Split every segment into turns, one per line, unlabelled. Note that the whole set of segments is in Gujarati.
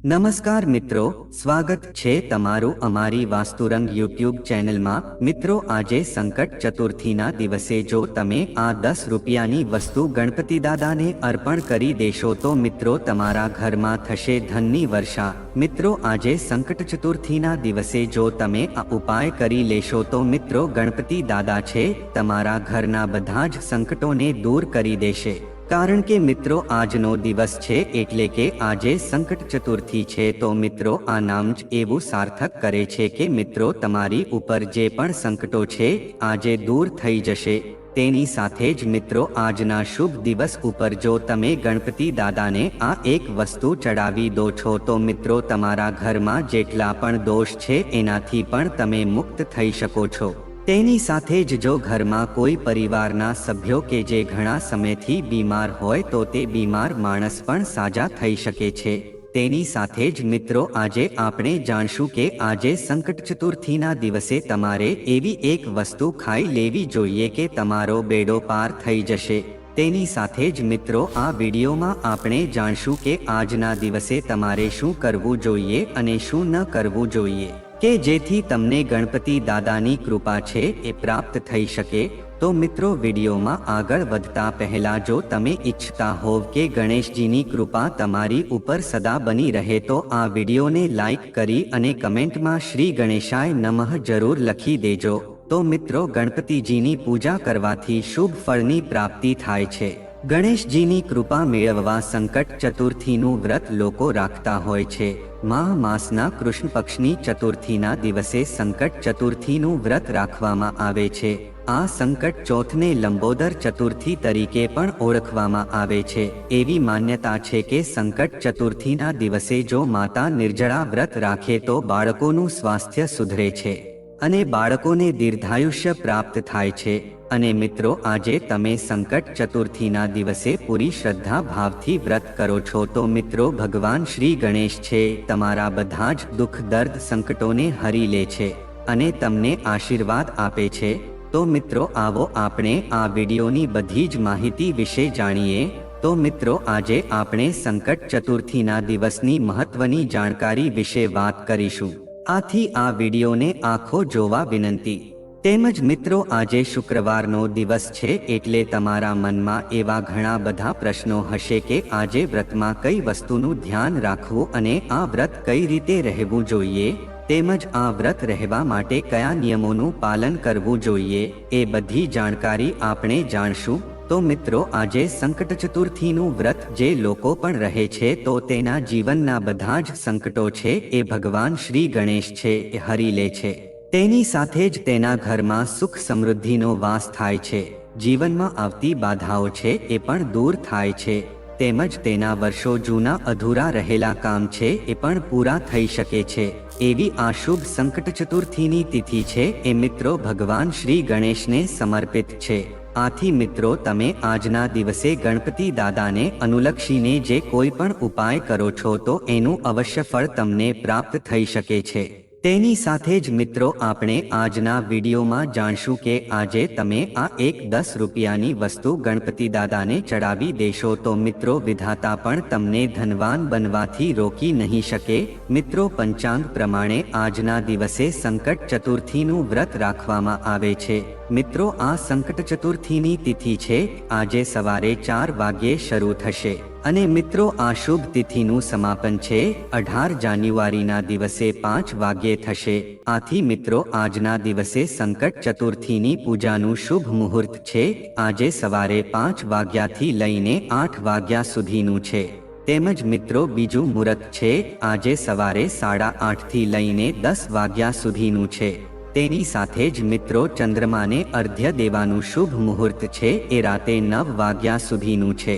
નમસ્કાર મિત્રો, સ્વાગત છે તમારું અમારી વાસ્તુરંગ યુટ્યુબ ચેનલમાં। મિત્રો, આજે સંકટ ચતુર્થીના દિવસે જો તમે આ 10 રૂપિયાની વસ્તુ ગણપતિ દાદાને અર્પણ કરી દેશો તો મિત્રો તમારા ઘરમાં થશે ધનની વર્ષા। મિત્રો, આજે સંકટ ચતુર્થીના દિવસે જો તમે આ ઉપાય કરી લેશો તો મિત્રો ગણપતિ દાદા છે તમારા ઘરના બધા જ સંકટોને દૂર કરી દેશે। કારણ કે મિત્રો આજનો દિવસ છે એટલે કે આજે સંકટ ચતુર્થી છે, તો મિત્રો આ નામ જ એવું સાર્થક કરે છે કે મિત્રો તમારી ઉપર જે પણ સંકટો છે આજે દૂર થઈ જશે। તેની સાથે જ મિત્રો આજના શુભ દિવસ ઉપર જો તમે ગણપતિ દાદાને આ એક વસ્તુ ચડાવી દો છો તો મિત્રો તમારા ઘરમાં જેટલા પણ દોષ છે એનાથી પણ તમે મુક્ત થઈ શકો છો। તેની સાથે જ જો ઘરમાં કોઈ પરિવારના સભ્યો કે જે ઘણા સમયથી બીમાર હોય તો તે બીમાર માણસ પણ સાજા થઈ શકે છે। તેની સાથે જ મિત્રો આજે આપણે જાણશું કે આજે સંકટ ચતુર્થીના દિવસે તમારે એવી એક વસ્તુ ખાઈ લેવી જોઈએ કે તમારો બેડો પાર થઈ જશે। તેની સાથે જ મિત્રો આ વિડીયોમાં આપણે જાણશું કે આજના દિવસે તમારે શું કરવું જોઈએ અને શું ન કરવું જોઈએ કે જેથી તમને ગણપતિ દાદાની કૃપા છે એ પ્રાપ્ત થઈ શકે। તો મિત્રો વિડીયોમાં આગળ વધતા પહેલા જો તમે ઈચ્છતા હોવ કે ગણેશજીની કૃપા તમારી ઉપર સદા બની રહે તો આ વિડીયોને લાઈક કરી અને કમેન્ટમાં શ્રી ગણેશાય નમઃ જરૂર લખી દેજો। તો મિત્રો ગણપતિજીની પૂજા કરવાથી શુભ ફળની પ્રાપ્તિ થાય છે। ગણેશજીની કૃપા મેળવવા સંકટ ચતુર્થીનું વ્રત લોકો રાખતા હોય છે। માહ માસના કૃષ્ણ પક્ષની ચતુર્થીના દિવસે સંકટ ચતુર્થીનું વ્રત રાખવામાં આવે છે। આ સંકટ ચોથને લંબોદર ચતુર્થી તરીકે પણ ઓળખવામાં આવે છે। એવી માન્યતા છે કે સંકટ ચતુર્થીના દિવસે જો માતા નિર્જળા વ્રત રાખે તો બાળકોનું સ્વાસ્થ્ય સુધરે છે અને બાળકોને દીર્ઘાયુષ્ય પ્રાપ્ત થાય છે। અને મિત્રો આજે તમે સંકટ ચતુર્થીના દિવસે પૂરી શ્રદ્ધા ભાવથી વ્રત કરો છો તો મિત્રો ભગવાન શ્રી ગણેશ છે તમારા બધા જ દુઃખ દર્દ સંકટોને હરી લે છે અને તમને આશીર્વાદ આપે છે। તો મિત્રો આવો આપણે આ વિડીયોની બધી જ માહિતી વિશે જાણીએ। તો મિત્રો આજે આપણે સંકટ ચતુર્થીના દિવસની મહત્વની જાણકારી વિશે વાત કરીશું, આથી આ વિડીયોને આખો જોવા વિનંતી। તેમજ મિત્રો આજે શુક્રવારનો દિવસ છે એટલે તમારા મનમાં એવા ઘણા બધા પ્રશ્નો હશે કે આજે વ્રતમાં કઈ વસ્તુનું ધ્યાન રાખવું અને આ વ્રત કઈ રીતે રહેવું જોઈએ, તેમજ આ વ્રત રહેવા માટે કયા નિયમોનું પાલન કરવું જોઈએ, એ બધી જાણકારી આપણે જાણશું। તો મિત્રો આજે સંકટ ચતુર્થીનું વ્રત જે લોકો પણ રહે છે તો તેના જીવનના બધા જ સંકટો છે એ ભગવાન શ્રી ગણેશ છે એ હરી લે છે। તેની સાથે જ તેના ઘરમાં સુખ સમૃદ્ધિનો વાસ થાય છે, જીવનમાં આવતી બાધાઓ છે એ પણ દૂર થાય છે, તેમજ તેના વર્ષો જૂના અધૂરા રહેલા કામ છે એ પણ પૂરા થઈ શકે છે। એવી આ શુભ સંકટ ચતુર્થીની તિથિ છે એ મિત્રો ભગવાન શ્રી ગણેશને સમર્પિત છે। આથી મિત્રો તમે આજના દિવસે ગણપતિ દાદાને અનુલક્ષીને જે કોઈ પણ ઉપાય કરો છો તો એનું અવશ્ય ફળ તમને પ્રાપ્ત થઈ શકે છે। તેની સાથે જ મિત્રો આપણે આજના વિડીયોમાં જાણશું કે આજે તમે આ એક 10 રૂપિયાની વસ્તુ ગણપતિ દાદાને ચડાવી દેશો તો મિત્રો વિધાતા પણ તમને ધનવાન બનવાથી રોકી નહીં શકે। મિત્રો પંચાંગ પ્રમાણે આજના દિવસે સંકટ ચતુર્થીનું વ્રત રાખવામાં આવે છે। મિત્રો આ સંકટ ચતુર્થીની તિથિ છે આજે સવારે 4 વાગ્યે શરૂ થશે અને મિત્રો આ શુભ તિથિનું સમાપન છે 18 જાન્યુઆરીના દિવસે 5 વાગ્યે થશે। આથી મિત્રો આજના દિવસે સંકટ ચતુર્થીની પૂજાનું શુભ મુહૂર્ત છે આજે સવારે 5 વાગ્યાથી લઈને 8 વાગ્યા સુધીનું છે। તેમજ મિત્રો બીજું મુહૂર્ત છે આજે સવારે 8:30 થી લઈને 10 વાગ્યા સુધીનું છે। તેની સાથે જ મિત્રો ચંદ્રમાને અર્ધ્ય દેવાનું શુભ મુહૂર્ત છે એ રાતે 9 વાગ્યા સુધીનું છે।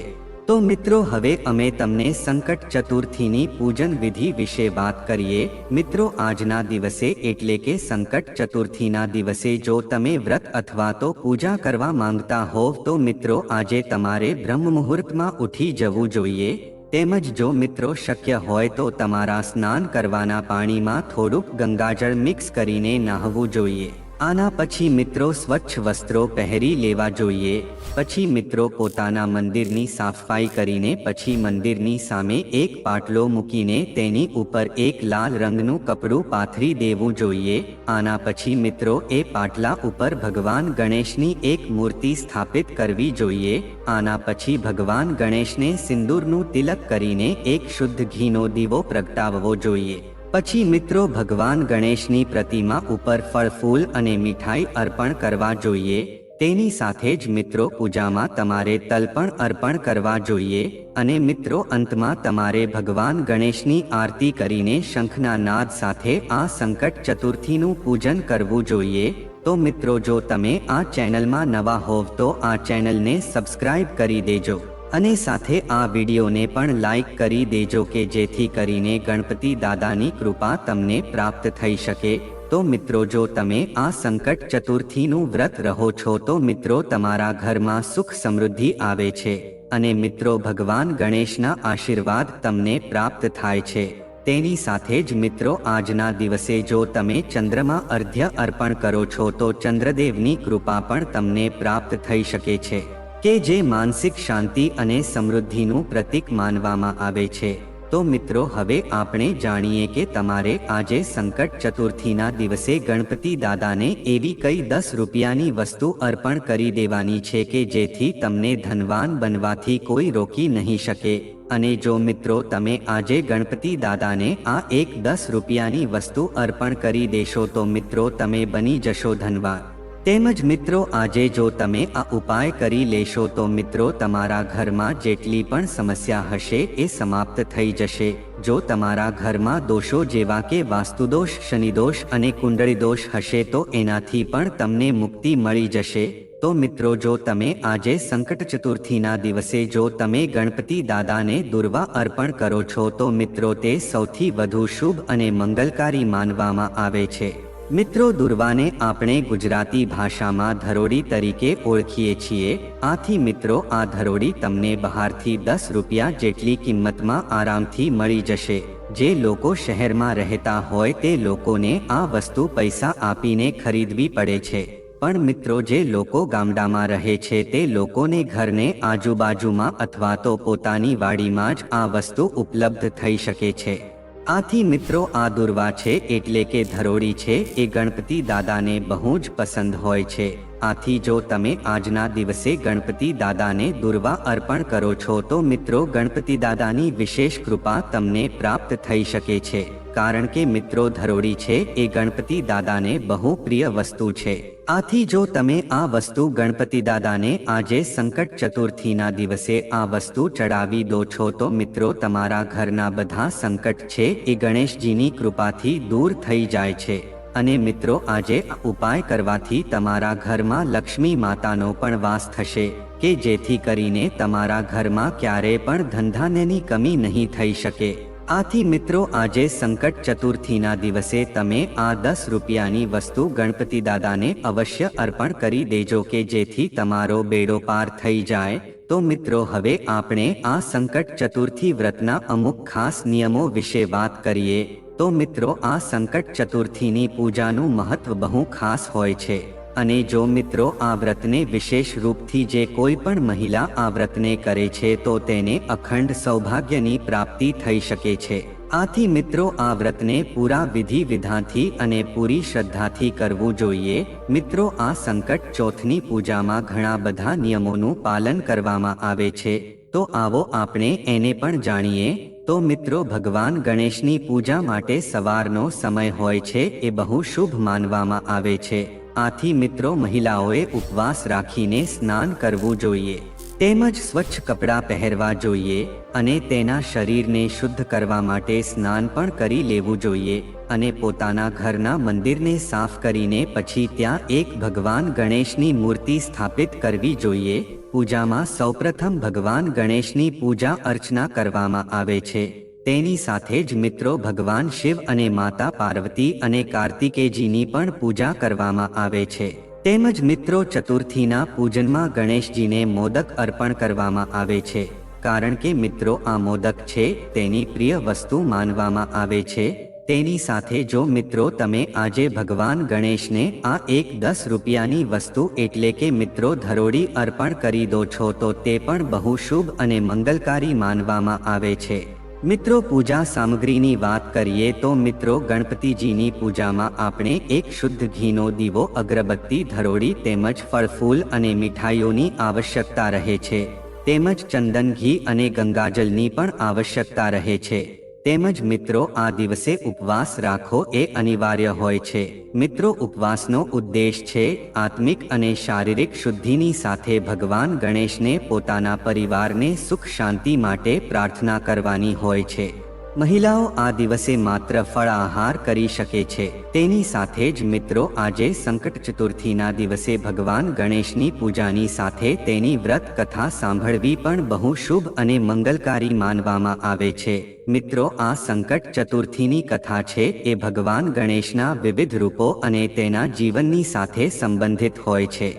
તો મિત્રો હવે અમે તમને સંકટ ચતુર્થીની પૂજન વિધિ વિશે વાત કરીએ। મિત્રો આજના દિવસે એટલે કે સંકટ ચતુર્થીના દિવસે જો તમે વ્રત અથવા તો પૂજા કરવા માંગતા હોવ તો મિત્રો આજે તમારે બ્રહ્મ મુહૂર્તમાં ઉઠી જવું જોઈએ। તેમજ જો મિત્રો શક્ય હોય તો તમારા સ્નાન કરવાના પાણીમાં થોડુંક ગંગાજળ મિક્સ કરીને નહાવું જોઈએ। આના પછી મિત્રો સ્વચ્છ વસ્ત્રો પહેરી લેવા જોઈએ. પછી મિત્રો પોતાના મંદિરની સાફસફાઈ કરીને પછી મંદિરની સામે એક પાટલો મૂકીને તેની ઉપર એક લાલ રંગનું કપડું પાથરી દેવું જોઈએ. આના પછી મિત્રો એ પાટલા ઉપર ભગવાન ગણેશની એક મૂર્તિ સ્થાપિત કરવી જોઈએ. આના પછી ભગવાન ગણેશને સિંદૂરનું તિલક કરીને એક શુદ્ધ ઘીનો દીવો પ્રગટાવવો જોઈએ. પછી મિત્રો ભગવાન ગણેશની પ્રતિમા ઉપર ફળ ફૂલ અને મીઠાઈ અર્પણ કરવા જોઈએ. તેની સાથે જ મિત્રો પૂજામાં તમારે તલ પણ અર્પણ કરવા જોઈએ. અને મિત્રો અંતમાં તમારે ભગવાન ગણેશની આરતી કરીને શંખના નાદ સાથે આ સંકટ ચતુર્થીનું પૂજન કરવું જોઈએ. તો મિત્રો જો તમે આ ચેનલમાં નવા હોવ તો આ ચેનલને સબસ્ક્રાઇબ કરી દેજો અને સાથે આ વિડીયોને પણ લાઈક કરી દેજો કે જેથી કરીને ગણપતિ દાદાની કૃપા તમને પ્રાપ્ત થઈ શકે. તો મિત્રો જો તમે આ સંકટ ચતુર્થીનું વ્રત રહો છો તો મિત્રો તમારા ઘરમાં સુખ સમૃદ્ધિ આવે છે અને મિત્રો ભગવાન ગણેશના આશીર્વાદ તમને પ્રાપ્ત થાય છે. તેની સાથે જ મિત્રો આજના દિવસે જો તમે ચંદ્રમાં અર્ઘ્ય અર્પણ કરો છો તો ચંદ્રદેવની કૃપા પણ તમને પ્રાપ્ત થઈ શકે છે કે જે માનસિક શાંતિ અને સમૃદ્ધિનું પ્રતીક માનવામાં આવે છે. તો મિત્રો હવે આપણે જાણીએ કે તમારે આજે સંકટ ચતુર્થીના દિવસે ગણપતિ દાદાને એવી કઈ 10 રૂપિયાની વસ્તુ અર્પણ કરી દેવાની છે કે જેથી તમને ધનવાન બનવાથી કોઈ રોકી નહીં શકે. અને જો મિત્રો તમે આજે ગણપતિ દાદાને આ એક 10 રૂપિયાની વસ્તુ અર્પણ કરી દેશો તો મિત્રો તમે બની જશો ધનવાન. તેમજ મિત્રો આજે જો તમે આ ઉપાય કરી લેશો તો મિત્રો તમારા ઘરમાં જેટલી પણ સમસ્યા હશે એ સમાપ્ત થઈ જશે. જો તમારા ઘરમાં દોષો જેવા કે વાસ્તુદોષ, શનિદોષ અને કુંડળી દોષ હશે તો એનાથી પણ તમને મુક્તિ મળી જશે. તો મિત્રો જો તમે આજે સંકટ ચતુર્થીના દિવસે જો તમે ગણપતિ દાદાને દુર્વા અર્પણ કરો છો તો મિત્રો તે સૌથી વધુ શુભ અને મંગલકારી માનવામાં આવે છે. મિત્રો દુર્વાને આપણે ગુજરાતી ભાષામાં ધરોડી તરીકે ઓળખીએ છીએ. આથી મિત્રો આ ધરોડી તમને બહારથી 10 રૂપિયા જેટલી કિંમતમાં આરામથી મળી જશે. જે લોકો શહેરમાં રહેતા હોય તે લોકોને આ વસ્તુ પૈસા આપીને ખરીદવી પડે છે. પણ મિત્રો જે લોકો ગામડામાં રહે છે તે લોકોને ઘરને આજુબાજુમાં અથવા તો પોતાની વાડીમાં જ આ વસ્તુ ઉપલબ્ધ થઈ શકે છે. આથી મિત્રો આ દુર્વા છે એટલે કે ધરોડી છે એ ગણપતિ દાદાને બહુ જ પસંદ હોય છે. આથી જો તમે આજના દિવસે ગણપતિ દાદાને દુર્વા અર્પણ કરો છો તો મિત્રો ગણપતિ દાદાની વિશેષ કૃપા તમને પ્રાપ્ત થઈ શકે છે. કારણ કે મિત્રો ધરોડી છે એ ગણપતિ દાદાને બહુ પ્રિય વસ્તુ છે. આથી જો તમે આ વસ્તુ ગણપતિ દાદાને આજે સંકટ ચતુર્થીના દિવસે આ વસ્તુ ચડાવી દો છો તો મિત્રો તમારા ઘરના બધા સંકટ છે એ ગણેશજીની કૃપાથી દૂર થઈ જાય છે. અને મિત્રો આજે આ ઉપાય કરવાથી તમારા ઘરમાં લક્ષ્મી માતાનો પણ વાસ થશે કે જેથી કરીને તમારા ઘરમાં ક્યારેય પણ ધનધાન્યની કમી નહીં થઈ શકે. આથી મિત્રો આજે સંકટ ચતુર્થીના દિવસે તમે આ 10 રૂપિયાની વસ્તુ ગણપતિ દાદાને અવશ્ય અર્પણ કરી દેજો કે જેથી તમારો બેડો પાર થઈ જાય. તો મિત્રો હવે આપણે આ સંકટ ચતુર્થી વ્રતના અમુક ખાસ નિયમો વિશે વાત કરીએ. તો મિત્રો આ સંકટ ચતુર્થીની પૂજાનું મહત્વ બહુ ખાસ હોય છે. અને જો મિત્રો આ વ્રતને વિશેષ રૂપથી જે કોઈ પણ મહિલા આ વ્રતને કરે છે તો તેને અખંડ સૌભાગ્યની પ્રાપ્તિ થઈ શકે છે. આથી મિત્રો આ વ્રતને પૂરા વિધિ વિધાનથી અને પૂરી શ્રદ્ધાથી કરવું જોઈએ. મિત્રો આ સંકટ ચોથની પૂજામાં ઘણા બધા નિયમોનું પાલન કરવામાં આવે છે. તો આવો આપણે એને પણ જાણીએ. તો મિત્રો ભગવાન ગણેશની પૂજા માટે સવારનો સમય હોય છે એ બહુ શુભ માનવામાં આવે છે. આથી મિત્રો મહિલાઓએ ઉપવાસ રાખીને સ્નાન કરવું જોઈએ. તેમજ સ્વચ્છ કપડાં પહેરવા જોઈએ અને તેના શરીરને શુદ્ધ કરવા માટે સ્નાન પણ કરી લેવું જોઈએ. અને પોતાના ઘરના મંદિરને સાફ કરીને પછી ત્યાં એક ભગવાન ગણેશની મૂર્તિ સ્થાપિત કરવી જોઈએ. પૂજામાં સૌપ્રથમ ભગવાન ગણેશની પૂજા અર્ચના કરવામાં આવે છે. તેની સાથે જ મિત્રો ભગવાન શિવ અને માતા પાર્વતી અને કાર્તિકેયજીની પણ પૂજા કરવામાં આવે છે. તેમજ મિત્રો ચતુર્થીના પૂજનમાં ગણેશજીને મોદક અર્પણ કરવામાં આવે છે. કારણ કે મિત્રો આ મોદક છે તેની પ્રિય વસ્તુ માનવામાં આવે છે. તેની સાથે જો મિત્રો તમે આજે ભગવાન ગણેશને આ એક 10 રૂપિયાની વસ્તુ એટલે કે મિત્રો ધરોડી અર્પણ કરી દો છો તો તે પણ બહુ શુભ અને મંગલકારી માનવામાં આવે છે। મિત્રો પૂજા સામગ્રીની વાત કરીએ તો મિત્રો ગણપતિજીની પૂજામાં આપણે એક શુદ્ધ ઘીનો દીવો, અગરબત્તી, ધરોડી તેમજ ફળ ફૂલ અને મીઠાઈઓની આવશ્યકતા રહે છે। તેમજ ચંદન, ઘી અને ગંગાજલની પણ આવશ્યકતા રહે છે। તેમજ મિત્રો આ દિવસે ઉપવાસ રાખવો એ અનિવાર્ય હોય છે। મિત્રો ઉપવાસનો ઉદ્દેશ છે આત્મિક અને શારીરિક શુદ્ધિની સાથે ભગવાન ગણેશને પોતાના પરિવારને સુખ શાંતિ માટે પ્રાર્થના કરવાની હોય છે। મહિલાઓ આ દિવસે માત્ર ફળ આહાર કરી શકે છે। તેની સાથે જ મિત્રો આજે સંકટ ચતુર્થીના દિવસે ભગવાન ગણેશની પૂજાની સાથે તેની વ્રત કથા સાંભળવી પણ બહુ શુભ અને મંગલકારી માનવામાં આવે છે। મિત્રો આ સંકટ ચતુર્થીની કથા છે એ ભગવાન ગણેશના વિવિધ રૂપો અને તેના જીવનની સાથે સંબંધિત હોય છે।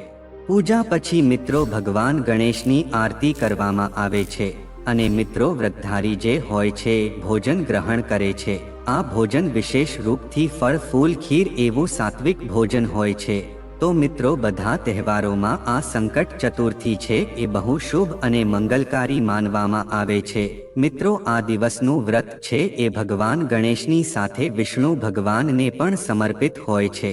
પૂજા પછી મિત્રો ભગવાન ગણેશની આરતી કરવામાં આવે છે અને મિત્રો વ્રતધારી જે હોય છે ભોજન ગ્રહણ કરે છે। આ ભોજન વિશેષ રૂપથી ફળ, ફૂલ, ખીર એવું સાત્વિક ભોજન હોય છે। તો મિત્રો બધા તહેવારોમાં આ સંકટ ચતુર્થી છે એ બહુ શુભ અને મંગલકારી માનવામાં આવે છે। મિત્રો આ દિવસનું વ્રત છે એ ભગવાન ગણેશની સાથે વિષ્ણુ ભગવાનને પણ સમર્પિત હોય છે।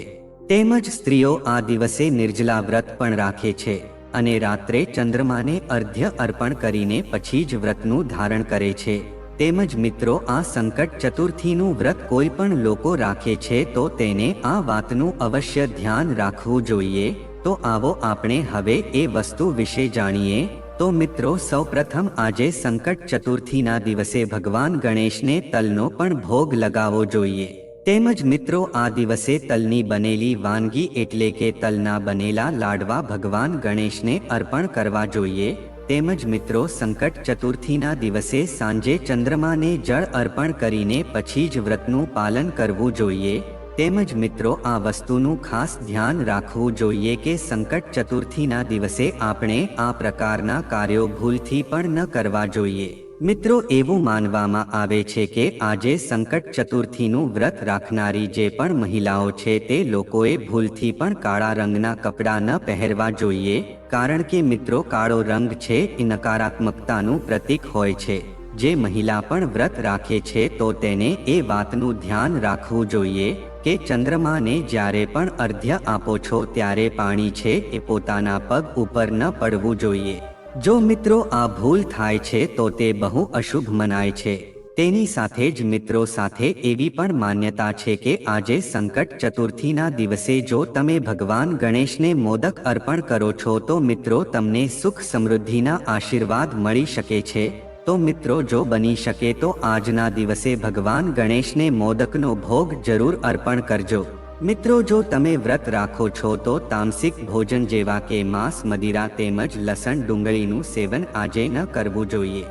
તેમજ સ્ત્રીઓ આ દિવસે નિર્જલા વ્રત પણ રાખે છે અને રાત્રે ચંદ્રમાને અર્ધ્ય અર્પણ કરીને પછી જ વ્રતનું ધારણ કરે છે। તેમજ મિત્રો આ સંકટ ચતુર્થીનું વ્રત કોઈ પણ લોકો રાખે છે તો તેને આ વાતનું અવશ્ય ધ્યાન રાખવું જોઈએ। તો આવો આપણે હવે એ વસ્તુ વિશે જાણીએ। તો મિત્રો સૌપ્રથમ આજે સંકટ ચતુર્થીના દિવસે ભગવાન ગણેશને તલનો પણ ભોગ લગાવવો જોઈએ। તેમજ મિત્રો આ દિવસે તલની બનેલી વાનગી એટલે કે તલના બનેલા લાડવા ભગવાન ગણેશને અર્પણ કરવા જોઈએ। તેમજ મિત્રો સંકટ ચતુર્થીના દિવસે સાંજે ચંદ્રમાને જળ અર્પણ કરીને પછી જ વ્રતનું પાલન કરવું જોઈએ। તેમજ મિત્રો આ વસ્તુનું ખાસ ધ્યાન રાખવું જોઈએ કે સંકટ ચતુર્થીના દિવસે આપણે આ પ્રકારના કાર્યો ભૂલથી પણ ન કરવા જોઈએ। મિત્રો એવું માનવામાં આવે છે કે આજે સંકટ ચતુર્થીનું વ્રત રાખનારી જે પણ મહિલાઓ છે તે લોકોએ ભૂલથી પણ કાળા રંગના કપડાં ન પહેરવા જોઈએ। કારણ કે મિત્રો કાળો રંગ છે એ નકારાત્મકતાનું પ્રતીક હોય છે। જે મહિલા પણ વ્રત રાખે છે તો તેને એ વાતનું ધ્યાન રાખવું જોઈએ કે ચંદ્રમાને જ્યારે પણ અર્ધ્ય આપો છો ત્યારે પાણી છે એ પોતાના પગ ઉપર ન પડવું જોઈએ। જો મિત્રો આ ભૂલ થાય છે તો તે બહુ અશુભ મનાય છે। તેની સાથે જ મિત્રો સાથે એવી પણ માન્યતા છે કે આજે સંકટ ચતુર્થીના દિવસે જો તમે ભગવાન ગણેશને મોદક અર્પણ કરો છો તો મિત્રો તમને સુખ સમૃદ્ધિના આશીર્વાદ મળી શકે છે। તો મિત્રો જો બની શકે તો આજના દિવસે ભગવાન ગણેશને મોદકનો ભોગ જરૂર અર્પણ કરજો। મિત્રો જો તમે વ્રત રાખો છો તો તામસિક ભોજન જેવા કે માંસ, મદિરા તેમજ લસણ, ડુંગળીનું સેવન આજે ન કરવું જોઈએ।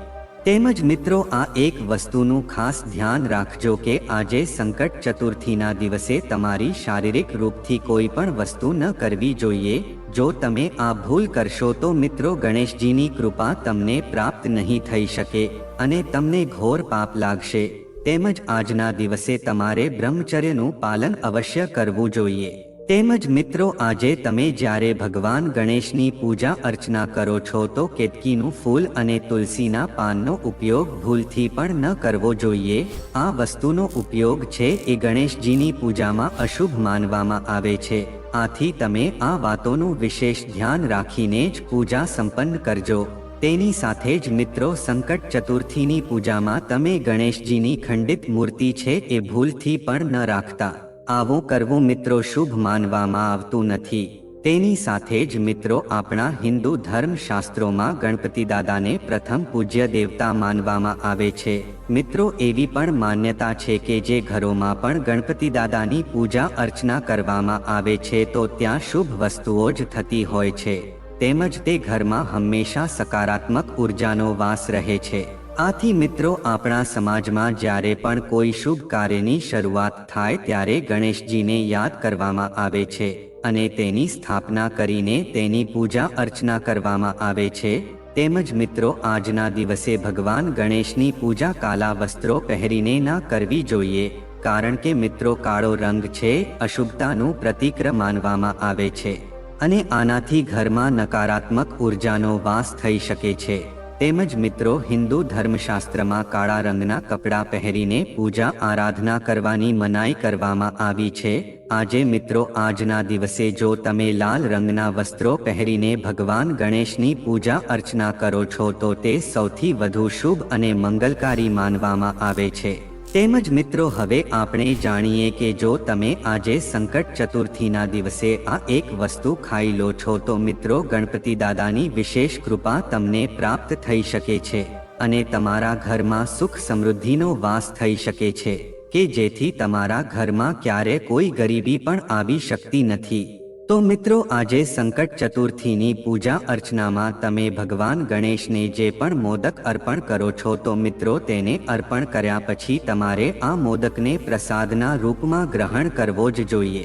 તેમજ મિત્રો આ એક વસ્તુનું ખાસ ધ્યાન રાખજો કે આજે સંકટ ચતુર્થીના દિવસે તમારી શારીરિક રૂપથી કોઈ પણ વસ્તુ ન કરવી જોઈએ। જો તમે આ ભૂલ કરશો તો મિત્રો ગણેશજીની કૃપા તમને પ્રાપ્ત નહીં થઈ શકે અને તમને ઘોર પાપ લાગશે। તેમજ આજના દિવસે તમારે બ્રહ્મચર્યનું પાલન અવશ્ય કરવું જોઈએ। તેમજ મિત્રો આજે તમે જ્યારે ભગવાન ગણેશની પૂજા અર્ચના કરો છો તો કેતકીનું ફૂલ અને તુલસીના પાનનો ઉપયોગ ભૂલથી પણ ન કરવો જોઈએ। આ વસ્તુનો ઉપયોગ છે એ ગણેશજીની પૂજામાં અશુભ માનવામાં આવે છે। આથી તમે આ વાતોનું વિશેષ ધ્યાન રાખીને જ પૂજા સંપન્ન કરજો। તેની સાથે જ મિત્રો સંકટ ચતુર્થીની પૂજામાં તમે ગણેશજીની ખંડિત મૂર્તિ છે એ ભૂલથી પણ ન રાખતા। આવું કરવું મિત્રો શુભ માનવામાં આવતું નથી। તેની સાથે જ મિત્રો આપણા હિન્દુ ધર્મ શાસ્ત્રોમાં ગણપતિ દાદાને પ્રથમ પૂજ્ય દેવતા માનવામાં આવે છે। મિત્રો એવી પણ માન્યતા છે કે જે ઘરોમાં પણ ગણપતિ દાદાની પૂજા અર્ચના કરવામાં આવે છે તો ત્યાં શુભ વસ્તુઓ જ થતી હોય છે। તેમજ તે ઘરમાં હંમેશા સકારાત્મક ઉર્જાનો વાસ રહે છે। આથી મિત્રો આપણા સમાજમાં જ્યારે પણ કોઈ શુભ કાર્યની શરૂઆત થાય ત્યારે ગણેશજીને યાદ કરવામાં આવે છે અને તેની સ્થાપના કરીને તેની પૂજા અર્ચના કરવામાં આવે છે। તેમજ મિત્રો આજના દિવસે ભગવાન ગણેશની પૂજા કાલા વસ્ત્રો પહેરીને ના કરવી જોઈએ। કારણ કે મિત્રો કાળો રંગ છે અશુભતાનું પ્રતીક માનવામાં આવે છે અને આનાથી ઘરમાં નકારાત્મક ઉર્જાનો વાસ થઈ શકે છે। તેમજ મિત્રો હિન્દુ ધર્મશાસ્ત્રમાં કાળા રંગના કપડાં પહેરીને પૂજા આરાધના કરવાની મનાઈ કરવામાં આવી છે। આજે મિત્રો આજના દિવસે જો તમે લાલ રંગના વસ્ત્રો પહેરીને ભગવાન ગણેશની પૂજા અર્ચના કરો છો તો તે સૌથી વધુ શુભ અને મંગલકારી માનવામાં આવે છે। તેમજ મિત્રો હવે આપણે જાણીએ કે જો તમે આજે સંકટ ચતુર્થીના દિવસે આ એક વસ્તુ ખાઈ લો છો તો મિત્રો ગણપતિ દાદાની વિશેષ કૃપા તમને પ્રાપ્ત થઈ શકે છે અને તમારા ઘરમાં સુખ સમૃદ્ધિનો વાસ થઈ શકે છે કે જેથી તમારા ઘરમાં ક્યારે કોઈ ગરીબી પણ આવી શકતી નથી। તો મિત્રો આજે સંકટ ચતુર્થીની પૂજા અર્ચનામાં તમે ભગવાન ગણેશને જે પણ મોદક અર્પણ કરો છો તો મિત્રો તેને અર્પણ કર્યા પછી તમારે આ મોદકને પ્રસાદના રૂપમાં ગ્રહણ કરવો જ જોઈએ।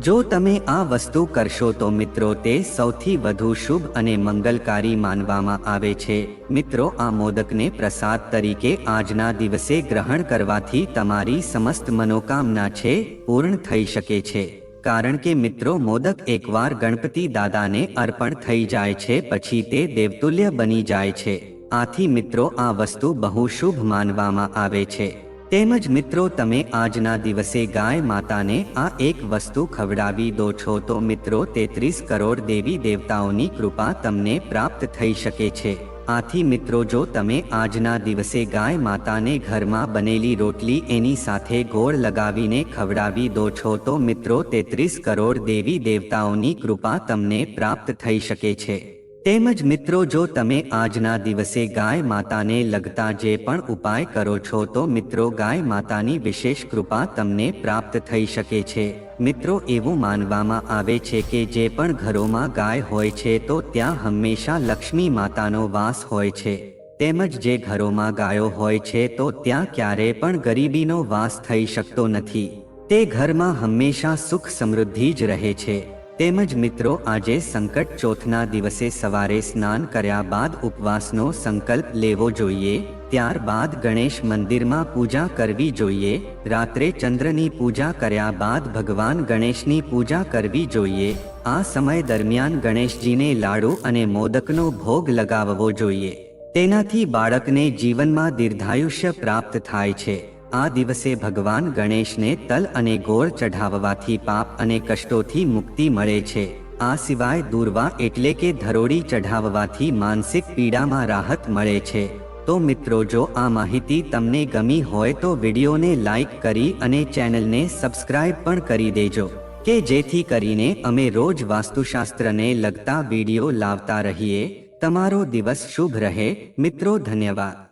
જો તમે આ વસ્તુ કરશો તો મિત્રો તે સૌથી વધુ શુભ અને મંગલકારી માનવામાં આવે છે। મિત્રો આ મોદકને પ્રસાદ તરીકે આજના દિવસે ગ્રહણ કરવાથી તમારી સમસ્ત મનોકામના છે પૂર્ણ થઈ શકે છે। કારણ કે મિત્રો મોદક એકવાર ગણપતિ દાદાને અર્પણ થઈ જાય છે પછી તે દેવતુલ્ય બની જાય છે। આથી મિત્રો આ વસ્તુ બહુ શુભ માનવામાં આવે છે। તેમજ મિત્રો તમે આજના દિવસે ગાય માતાને આ એક વસ્તુ ખવડાવી દો છો તો મિત્રો 33 કરોડ દેવી દેવતાઓની કૃપા તમને પ્રાપ્ત થઈ શકે છે। આથી મિત્રો જો તમે આજના દિવસે ગાય માતાને ઘરમાં બનેલી રોટલી એની સાથે ગોળ લગાવીને ખવડાવી દો છો તો મિત્રો 33 કરોડ દેવી દેવતાઓની કૃપા તમને પ્રાપ્ત થઈ શકે છે। તેમજ મિત્રો જો તમે આજના દિવસે ગાય માતાને લગતા જે પણ ઉપાય કરો છો તો મિત્રો ગાય માતાની વિશેષ કૃપા તમને પ્રાપ્ત થઈ શકે છે। મિત્રો એવું માનવામાં આવે છે કે જે પણ ઘરોમાં ગાય હોય છે તો ત્યાં હંમેશા લક્ષ્મી માતાનો વાસ હોય છે। તેમજ જે ઘરોમાં ગાયો હોય છે તો ત્યાં ક્યારેય પણ ગરીબીનો વાસ થઈ શકતો નથી। તે ઘરમાં હંમેશા સુખ સમૃદ્ધિ જ રહે છે। તેમજ મિત્રો આજે સંકટ ચોથના દિવસે સવારે સ્નાન કર્યા બાદ ઉપવાસનો સંકલ્પ લેવો જોઈએ। ત્યારબાદ ગણેશ મંદિરમાં પૂજા કરવી જોઈએ। રાત્રે ચંદ્રની પૂજા કર્યા બાદ ભગવાન ગણેશની પૂજા કરવી જોઈએ। આ સમય દરમિયાન ગણેશજીને લાડુ અને મોદકનો ભોગ લગાવવો જોઈએ। તેનાથી બાળકને જીવનમાં દીર્ઘાયુષ્ય પ્રાપ્ત થાય છે। આ દિવસે ભગવાન ગણેશને તલ અને ગોળ ચઢાવવાથી પાપ અને કષ્ટોથી મુક્તિ મળે છે। આ સિવાય દૂર્વા એટલે કે ધરોડી ચઢાવવાથી માનસિક પીડામાં રાહત મળે છે। તો મિત્રો જો આ માહિતી તમને ગમી હોય તો વિડીયોને લાઈક કરી અને ચેનલને સબસ્ક્રાઇબ પણ કરી દેજો કે જેથી કરીને અમે રોજ વાસ્તુશાસ્ત્રને લગતા વિડીયો લાવતા રહીએ। તમારો દિવસ શુભ રહે મિત્રો। ધન્યવાદ।